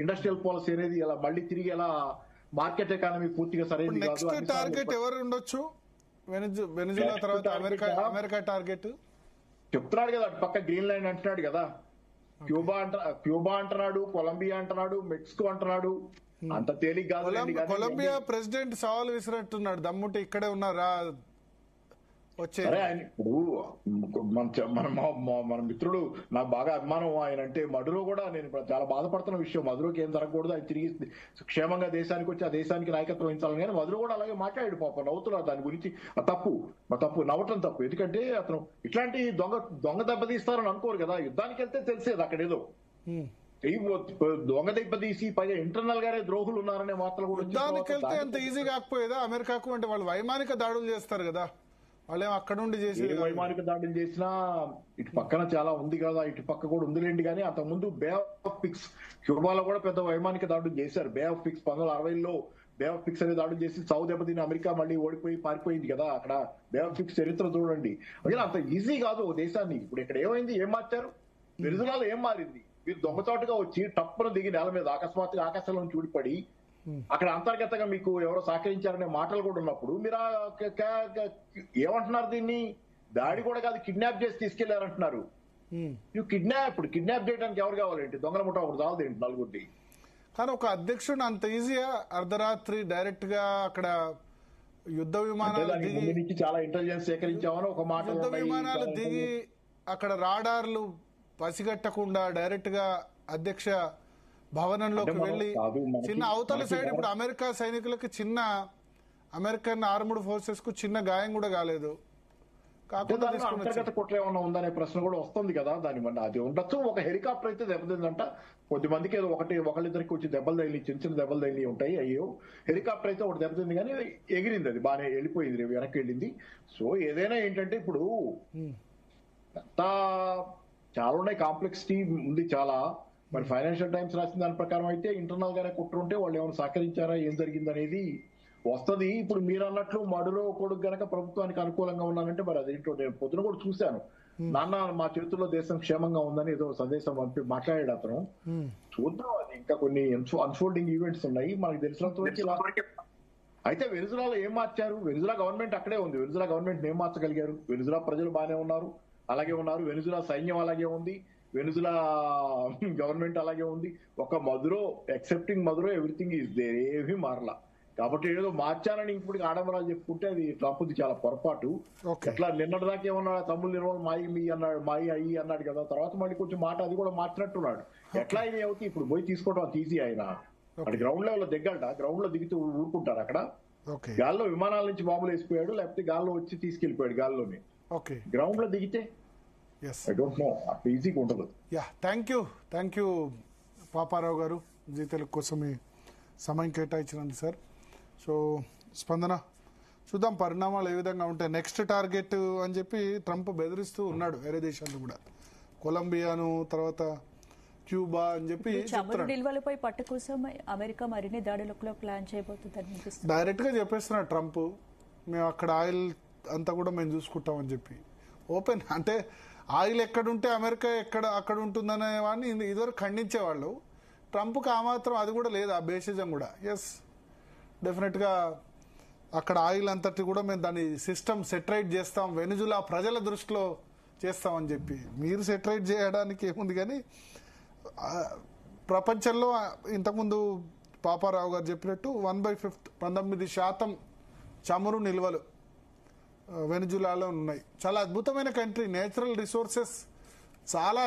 Industrial policy అనేది ఇలా మళ్ళీ తిరిగి ఎలా మార్కెట్ ఎకానమీ పూర్తిగా సరైనది కాదు. నెక్స్ట్ టార్గెట్ ఎవరు ఉండొచ్చు వెనిజులా తర్వాత అమెరికా టార్గెట్ చెప్తున్నాడు కదా, అటు పక్క గ్రీన్లాండ్ అంటున్నాడు కదా, క్యూబా అంటున్నాడు, కొలంబియా అంటున్నాడు, మెక్సికో అంటున్నాడు. అంత తేలిక కాదు. కొలంబియా ప్రెసిడెంట్ సవాల్ విసినట్టున్నాడు, దమ్ముంటే ఇక్కడే ఉన్నారా వచ్చే. ఆయన ఇప్పుడు మన మిత్రుడు నాకు బాగా అభిమానం ఆయన అంటే. మధురో కూడా నేను చాలా బాధపడుతున్న విషయం, మధురోకి ఏం జరగకూడదు, ఆయన తిరిగి క్షేమంగా దేశానికి వచ్చి ఆ దేశానికి నాయకత్వం వహించాలని. కానీ మధురో కూడా అలాగే మాట్లాడాడు, పాప నవ్వుతున్నారు దాని గురించి. తప్పు నవ్వటం తప్పు. ఎందుకంటే అతను ఇట్లాంటి దొంగ దెబ్బతీస్తారని అనుకోరు కదా. యుద్ధానికి వెళ్తే తెలిసేది అక్కడ ఏదో దొంగ దెబ్బతీసి పైగా ఇంటర్నల్ గానే ద్రోహులు ఉన్నారనే వార్తలు కూడా. యుద్ధానికి వెళ్తే అంత ఈజీ కాకపోయేదా అమెరికాకు? అంటే వాళ్ళు వైమానిక దాడులు చేస్తారు కదా, వాళ్ళేమో అక్కడ నుండి చేసి. వైమానిక దాడులు చేసినా ఇటు పక్కన చాలా ఉంది కదా, ఇటు పక్క కూడా ఉందిలేండి. కానీ అంతకుముందు బే ఆఫ్ పిక్స్, క్యూబాలో కూడా పెద్ద వైమానిక దాడులు చేశారు. బే ఆఫ్ పిక్స్ 1960లో బే ఆఫ్ పిక్స్ అనే దాడులు చేసి సౌదీ దెబ్బతిని అమెరికా మళ్ళీ ఓడిపోయి పారిపోయింది కదా. అక్కడ బే ఆఫ్ పిక్స్ చరిత్ర చూడండి. అదే అంత ఈజీ కాదు ఓ దేశాన్ని. ఇప్పుడు ఇక్కడ ఏమైంది, ఏం మార్చారు? వెనిజులాలో ఏం మారింది? మీరు దొంగచాటుగా వచ్చి టప్పున దిగి నేల మీద అకస్మాత్తుగా ఆకాశంలో చూడిపడి అక్కడ అంతర్గతంగా మీకు ఎవరో సహకరించారనే మాటలు కూడా ఉన్నప్పుడు మీరు ఏమంటున్నారు? దీన్ని దాడి కూడా కాదు, కిడ్నాప్ చేసి తీసుకెళ్లారంటున్నారు. ఇప్పుడు కిడ్నాప్ చేయడానికి ఎవరు కావాలంటే దొంగల ముఠా ఒకటి చాలదేంటి నలుగురిది. కానీ ఒక అధ్యక్షుడు అంత ఈజీగా అర్ధరాత్రి డైరెక్ట్ గా అక్కడ యుద్ధ విమానాలు దిగి చాలా ఇంటెలిజెన్స్ సేకరించామని ఒక మాట, యుద్ధ విమానాలు దిగి అక్కడ రాడార్లు పసిగట్టకుండా డైరెక్ట్ గా అధ్యక్ష భవనంలోకి వెళ్లి చిన్న అవతల సైడ్ ఇప్పుడు అమెరికా సైనికులకు చిన్న అమెరికన్ ఆర్మ్డ్ ఫోర్సెస్ కు చిన్న గాయం కూడా కాలేదు. అంతర్గత కుట్ర ఏమన్నా ఉందనే ప్రశ్న కూడా వస్తుంది కదా. దాని వల్ల అది ఉండొచ్చు. ఒక హెలికాప్టర్ అయితే దెబ్బతిందంట, కొద్దిమందికి ఏదో ఒకళ్ళిద్దరికి వచ్చి దెబ్బలు తగిలి, చిన్న దెబ్బలు తగిలి ఉంటాయి. అయ్యో, హెలికాప్టర్ అయితే ఒకటి దెబ్బతింది కానీ ఎగిరింది, అది బాగానే వెళ్ళిపోయింది, వెనక్కి వెళ్ళింది. సో ఏదైనా ఏంటంటే ఇప్పుడు చాలా ఉన్నాయి, కాంప్లెక్సిటీ ఉంది చాలా. మరి ఫైనాన్షియల్ టైమ్స్ రాసిన దాని ప్రకారం అయితే ఇంటర్నల్ గానే కుట్ర ఉంటే వాళ్ళు ఏమైనా సహకరించారా, ఏం జరిగింది అనేది వస్తుంది. ఇప్పుడు మీరు అన్నట్లు మడులో కొడుకు గనక ప్రభుత్వానికి అనుకూలంగా ఉన్నానంటే మరి అదేంటో నేను పొద్దున కూడా చూశాను. నాన్న మా చేతుల్లో దేశం క్షేమంగా ఉందని ఏదో సందేశం పంపి మాట్లాడాడు అతను. చూద్దాం, అది ఇంకా కొన్ని అన్ఫోల్డింగ్ ఈవెంట్స్ ఉన్నాయి మనకు తెలిసినంత వరకు. అయితే వెనిజులాలో ఏం మార్చారు? వెనిజులా గవర్నమెంట్ అక్కడే ఉంది. వెనిజులా గవర్నమెంట్ ఏం మార్చగలిగారు? వెనిజులా ప్రజలు బాగానే ఉన్నారు, అలాగే ఉన్నారు. వెనిజులా సైన్యం అలాగే ఉంది, వెనిజులా గవర్నమెంట్ అలాగే ఉంది. ఒక Maduro excepting Maduro everything is there, ఏమీ మారలా. కాబట్టి ఏదో మార్చాలని ఇప్పుడు ఆడంబరాలు చెప్పుకుంటే అది ట్రంప్ది చాలా పొరపాటు. ఎట్లా నిన్నటిదాకా ఏమన్నా తమ్ముళ్ళు నిర్మల్ మాయి మీ అన్నాడు, మాయి అయ్యి అన్నాడు కదా, తర్వాత మళ్ళీ కొంచెం మాట అది కూడా మార్చినట్టున్నాడు. ఎట్లా అయినా అవుతాయి ఇప్పుడు పోయి తీసుకోవడం అంత ఈజీ. ఆయన అటు గ్రౌండ్ లెవెల్ దిగ్గట, గ్రౌండ్ లో దిగితే ఊరుకుంటారు అక్కడ. గాల్లో విమానాల నుంచి బాంబులు వేసిపోయాడు, లేకపోతే గాల్లో వచ్చి తీసుకెళ్లిపోయాడు గాల్లోనే. గ్రౌండ్ లో దిగితే ఐ డోంట్ నో, అట్లా ఈజీగా ఉండదు. థ్యాంక్ యూ పాపారావు గారు, జీ తెలుగు కోసం మీ సమయం కేటాయించినందుకు సార్. సో స్పందన, చూద్దాం పరిణామాలు ఏ విధంగా ఉంటాయి. నెక్స్ట్ టార్గెట్ అని చెప్పి ట్రంప్ బెదిరిస్తూ ఉన్నాడు వేరే దేశాలను కూడా, కొలంబియాను తర్వాత క్యూబా అని చెప్పి. నిల్వలపై పట్టు కోసం అమెరికా మరిన్ని దాడులకు ప్లాన్ చేయబోతుంది డైరెక్ట్ గా చెప్పేస్తున్నాడు ట్రంప్. మేము అక్కడ ఆయిల్ అంతా కూడా మేము చూసుకుంటామని చెప్పి ఓపెన్. అంటే ఆయిల్ ఎక్కడుంటే అమెరికా అక్కడ ఉంటుందనే వాడిని ఇదివరకు ఖండించేవాళ్ళు. ట్రంప్కి ఆ మాత్రం అది కూడా లేదు, ఆ బేసిజం కూడా. ఎస్, డెఫినెట్గా అక్కడ ఆయిల్ అంతటి కూడా మేము దాన్ని సిస్టమ్ సెటరైట్ చేస్తాం, వెనిజులా ప్రజల దృష్టిలో చేస్తామని చెప్పి. మీరు సెటరైట్ చేయడానికి ఏముంది కానీ ప్రపంచంలో ఇంతకుముందు పాపారావు గారు చెప్పినట్టు 1/5 19% చమురు నిల్వలు వెనిజులాలో ఉన్నాయి. చాలా అద్భుతమైన కంట్రీ, నేచురల్ రిసోర్సెస్ చాలా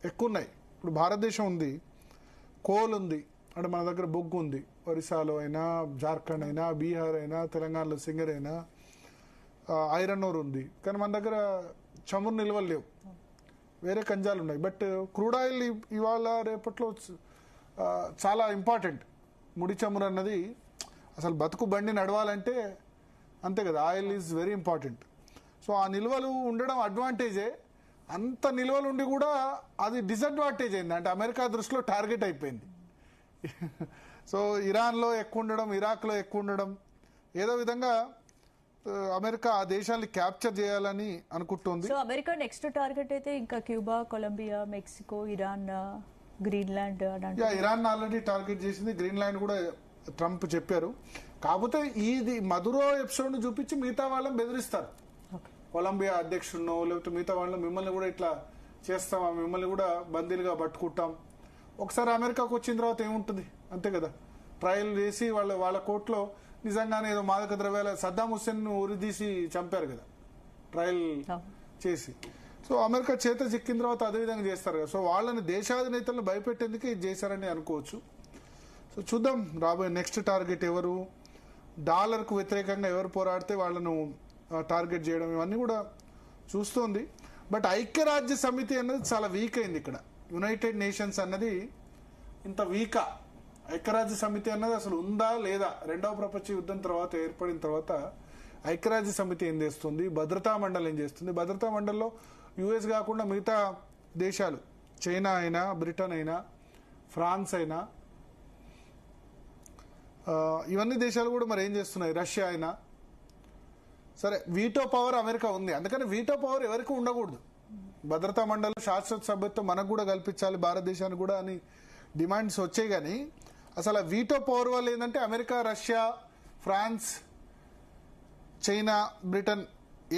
ఎక్కువ ఉన్నాయి. ఇప్పుడు భారతదేశం ఉంది, కోల్ ఉంది, అంటే మన దగ్గర బొగ్గు ఉంది. ఒరిస్సాలో అయినా, జార్ఖండ్ అయినా, బీహార్ అయినా, తెలంగాణలో సింగర్ అయినా ఐరన్ ఓర్ ఉంది. కానీ మన దగ్గర చమురు నిల్వలు లేవు, వేరే కంజాలు ఉన్నాయి. బట్ క్రూడ్ ఆయిల్ ఇవాళ రేపట్లో చాలా ఇంపార్టెంట్. ముడి చమురు అన్నది అసలు బతుకు బండి నడవాలంటే అంతే కదా, oil is very important. So ఆ నిల్వలు ఉండడం అడ్వాంటేజే. అంత నిల్వలు ఉండి కూడా అది డిసడ్వాంటేజ్ అయింది, అంటే అమెరికా దృష్టిలో టార్గెట్ అయిపోయింది. సో ఇరాన్లో ఎక్కువ ఉండడం, ఇరాక్లో ఎక్కువ ఉండడం, ఏదో విధంగా అమెరికా ఆ దేశాన్ని క్యాప్చర్ చేయాలని అనుకుంటుంది. సో అమెరికా నెక్స్ట్ టార్గెట్ అయితే ఇంకా Cuba, Colombia, Mexico, Iran Greenland అలాంటి ఇరాన్ ఆల్రెడీ టార్గెట్ చేసింది, గ్రీన్లాండ్ కూడా ట్రంప్ చెప్పారు. కాకపోతే ఇది మధురో ఎపిసోడ్ చూపించి మిగతా వాళ్ళని బెదిరిస్తారు. కొలంబియా అధ్యక్షుడినో లేకపోతే మిగతా వాళ్ళని మిమ్మల్ని కూడా ఇట్లా చేస్తాం, మిమ్మల్ని కూడా బందీలుగా పట్టుకుంటాం. ఒకసారి అమెరికాకు వచ్చిన తర్వాత ఏముంటుంది, అంతే కదా. ట్రయల్ చేసి వాళ్ళ కోర్టులో నిజంగానే ఏదో మాదక ద్రవ్యాల సద్దాం హుస్సేన్ ఉరిదీసి చంపారు కదా ట్రయల్ చేసి. సో అమెరికా చేత చిక్కిన తర్వాత అదే విధంగా చేస్తారు కదా. సో వాళ్ళని దేశాధినేతలను భయపెట్టేందుకు ఇది చేశారని అనుకోవచ్చు. సో చూద్దాం రాబోయే నెక్స్ట్ టార్గెట్ ఎవరు, డాలర్కు వ్యతిరేకంగా ఎవరు పోరాడితే వాళ్ళను టార్గెట్ చేయడం, ఇవన్నీ కూడా చూస్తోంది. బట్ ఐక్యరాజ్య సమితి అన్నది చాలా వీక్ అయింది ఇక్కడ. యునైటెడ్ నేషన్స్ అన్నది ఇంత వీకా, ఐక్యరాజ్య సమితి అన్నది అసలు ఉందా లేదా, రెండవ ప్రపంచ యుద్ధం తర్వాత ఏర్పడిన తర్వాత ఐక్యరాజ్య సమితి ఏం చేస్తుంది, భద్రతా మండలి ఏం చేస్తుంది. భద్రతా మండలిలో యుఎస్ కాకుండా మిగతా దేశాలు, చైనా అయినా, బ్రిటన్ అయినా, ఫ్రాన్స్ అయినా, ఇవన్నీ దేశాలు కూడా మరి ఏం చేస్తున్నాయి, రష్యా అయినా సరే. వీటో పవర్ అమెరికా ఉంది, అందుకని వీటో పవర్ ఎవరికి ఉండకూడదు. భద్రతా మండలి శాశ్వత సభ్యత్వం మనకు కూడా కల్పించాలి, భారతదేశానికి కూడా అని డిమాండ్స్ వచ్చాయి. కానీ అసలు వీటో పవర్ వల్ల ఏంటంటే America, Russia, France, China, Britain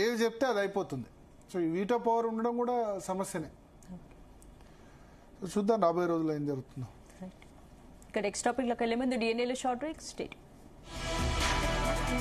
ఏవి చెప్తే అది అయిపోతుంది. సో ఈ వీటో పవర్ ఉండడం కూడా సమస్యనే. చూద్దాం రాబోయే రోజుల్లో ఏం జరుగుతుందో. ఇక నెక్స్ట్ టాపిక్ లోకి వెళ్ళే ముందు డిఎన్ఏలో షార్ట్ బ్రేక్. స్టేట్